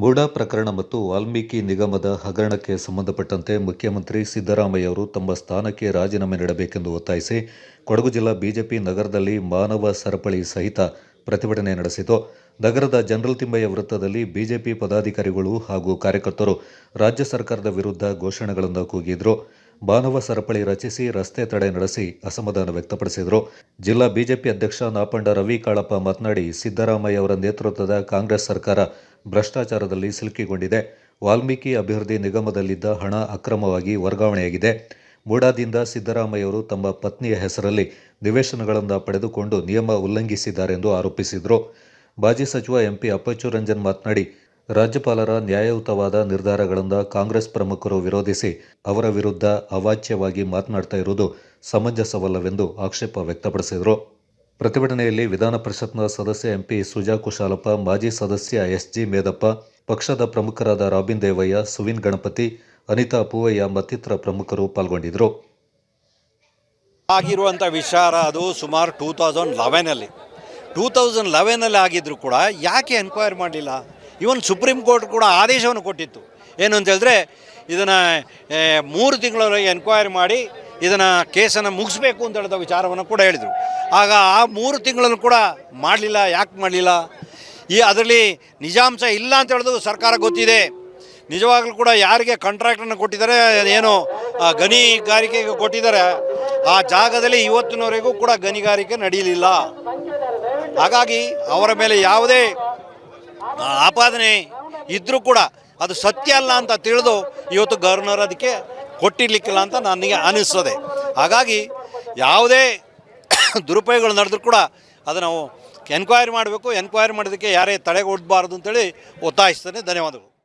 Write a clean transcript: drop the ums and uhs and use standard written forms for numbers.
ಮೂಡಾ ಪ್ರಕರಣ ಮತ್ತು ವಾಲ್ಮೀಕಿ ನಿಗಮದ ಹಗರಣಕ್ಕೆ ಸಂಬಂಧಪಟ್ಟಂತೆ ಮುಖ್ಯಮಂತ್ರಿ ಸಿದ್ದರಾಮಯ್ಯ ಅವರು ತಮ್ಮ ಸ್ಥಾನಕ್ಕೆ ರಾಜೀನಾಮೆ ನೀಡಬೇಕೆಂದು ಒತ್ತಾಯಿಸಿ ಕೊಡಗು ಜಿಲ್ಲಾ ಬಿಜೆಪಿ ನಗರದಲ್ಲಿ ಮಾನವ ಸರಪಳಿ ಸಹಿತ ಪ್ರತಿಭಟನೆ ನಡೆಸಿತು. ನಗರದ ಜನರಲ್ ತಿಮ್ಮಯ್ಯ ವೃತ್ತದಲ್ಲಿ ಬಿಜೆಪಿ ಪದಾಧಿಕಾರಿಗಳು ಹಾಗೂ ಕಾರ್ಯಕರ್ತರು ರಾಜ್ಯ ಸರ್ಕಾರದ ವಿರುದ್ಧ ಘೋಷಣೆಗಳನ್ನು ಕೂಗಿದ್ರು. ಮಾನವ ಸರಪಳಿ ರಚಿಸಿ ರಸ್ತೆ ತಡೆ ನಡೆಸಿ ಅಸಮಾಧಾನ ವ್ಯಕ್ತಪಡಿಸಿದರು. ಜಿಲ್ಲಾ ಬಿಜೆಪಿ ಅಧ್ಯಕ್ಷ ನಾಪಂಡ ರವಿ ಕಾಳಪ್ಪ ಮಾತನಾಡಿ, ಸಿದ್ದರಾಮಯ್ಯ ಅವರ ನೇತೃತ್ವದ ಕಾಂಗ್ರೆಸ್ ಸರ್ಕಾರ ಭ್ರಷ್ಟಾಚಾರದಲ್ಲಿ ಸಿಲುಕಿಕೊಂಡಿದೆ. ವಾಲ್ಮೀಕಿ ಅಭಿವೃದ್ಧಿ ನಿಗಮದಲ್ಲಿದ್ದ ಹಣ ಅಕ್ರಮವಾಗಿ ವರ್ಗಾವಣೆಯಾಗಿದೆ. ಮೂಡಾದಿಂದ ಸಿದ್ದರಾಮಯ್ಯ ಅವರು ತಮ್ಮ ಪತ್ನಿಯ ಹೆಸರಲ್ಲಿ ನಿವೇಶನಗಳನ್ನು ಪಡೆದುಕೊಂಡು ನಿಯಮ ಉಲ್ಲಂಘಿಸಿದ್ದಾರೆಂದು ಆರೋಪಿಸಿದರು. ಮಾಜಿ ಸಚಿವ ಎಂಪಿ ಅಪ್ಪಚ್ಚು ರಂಜನ್ ಮಾತನಾಡಿ, ರಾಜ್ಯಪಾಲರ ನ್ಯಾಯಯುತವಾದ ನಿರ್ಧಾರಗಳನ್ನು ಕಾಂಗ್ರೆಸ್ ಪ್ರಮುಖರು ವಿರೋಧಿಸಿ ಅವರ ವಿರುದ್ಧ ಅವಾಚ್ಯವಾಗಿ ಮಾತನಾಡ್ತಾ ಇರುವುದು ಸಮಂಜಸವಲ್ಲವೆಂದು ಆಕ್ಷೇಪ ವ್ಯಕ್ತಪಡಿಸಿದರು. ಪ್ರತಿಭಟನೆಯಲ್ಲಿ ವಿಧಾನ ಪರಿಷತ್ನ ಸದಸ್ಯ ಎಂಪಿ ಸುಜಾ ಕುಶಾಲಪ್ಪ, ಮಾಜಿ ಸದಸ್ಯ ಎಸ್ಜಿ ಮೇದಪ್ಪ, ಪಕ್ಷದ ಪ್ರಮುಖರಾದ ರಾಬಿನ್ ದೇವಯ್ಯ, ಸುವಿನ್ ಗಣಪತಿ, ಅನಿತಾ ಪೂವಯ್ಯ ಮತ್ತಿತರ ಪ್ರಮುಖರು ಪಾಲ್ಗೊಂಡಿದ್ದರು. ಆಗಿರುವಂಥ ವಿಚಾರ ಅದು ಸುಮಾರು 2011 ಆಗಿದ್ರು ಕೂಡ ಯಾಕೆ ಎನ್ಕ್ವೈರಿ ಮಾಡಲಿಲ್ಲ? ಇವನ್ ಸುಪ್ರೀಂ ಕೋರ್ಟ್ ಕೂಡ ಆದೇಶವನ್ನು ಕೊಟ್ಟಿತ್ತು. ಏನು ಅಂತ ಹೇಳಿದ್ರೆ ಇದನ್ನು 3 ತಿಂಗಳವರೆಗೆ ಎನ್ಕ್ವೈರಿ ಮಾಡಿ ಇದನ್ನು ಕೇಸನ್ನು ಮುಗಿಸ್ಬೇಕು ಅಂತ ಹೇಳಿದ ವಿಚಾರವನ್ನು ಕೂಡ ಹೇಳಿದರು. ಆಗ ಆ 3 ತಿಂಗಳನ್ನು ಕೂಡ ಮಾಡಲಿಲ್ಲ. ಯಾಕೆ ಮಾಡಲಿಲ್ಲ? ಅದರಲ್ಲಿ ನಿಜಾಂಶ ಇಲ್ಲ ಅಂತ ಹೇಳೋದು ಸರ್ಕಾರ ಗೊತ್ತಿದೆ. ನಿಜವಾಗ್ಲೂ ಕೂಡ ಯಾರಿಗೆ ಕಾಂಟ್ರಾಕ್ಟನ್ನು ಕೊಟ್ಟಿದ್ದಾರೆ, ಏನು ಗಣಿಗಾರಿಕೆಗೆ ಕೊಟ್ಟಿದ್ದಾರೆ, ಆ ಜಾಗದಲ್ಲಿ ಇವತ್ತಿನವರೆಗೂ ಕೂಡ ಗಣಿಗಾರಿಕೆ ನಡೆಯಲಿಲ್ಲ. ಹಾಗಾಗಿ ಅವರ ಮೇಲೆ ಯಾವುದೇ ಆಪಾದನೆ ಇದ್ದರೂ ಕೂಡ ಅದು ಸತ್ಯ ಅಲ್ಲ ಅಂತ ತಿಳಿದು ಇವತ್ತು ಗವರ್ನರ್ ಅದಕ್ಕೆ ಕೊಟ್ಟಿರ್ಲಿಕ್ಕಿಲ್ಲ ಅಂತ ನನಗೆ ಅನಿಸ್ತದೆ. ಹಾಗಾಗಿ ಯಾವುದೇ ದುರುಪಯೋಗಗಳು ನಡೆದರೂ ಕೂಡ ಅದನ್ನು ಎನ್ಕ್ವೈರಿ ಮಾಡಬೇಕು. ಎನ್ಕ್ವೈರಿ ಮಾಡೋದಕ್ಕೆ ಯಾರೇ ತಡೆಗೊಡ್ಬಾರ್ದು ಅಂತೇಳಿ ಒತ್ತಾಯಿಸ್ತೇನೆ. ಧನ್ಯವಾದಗಳು.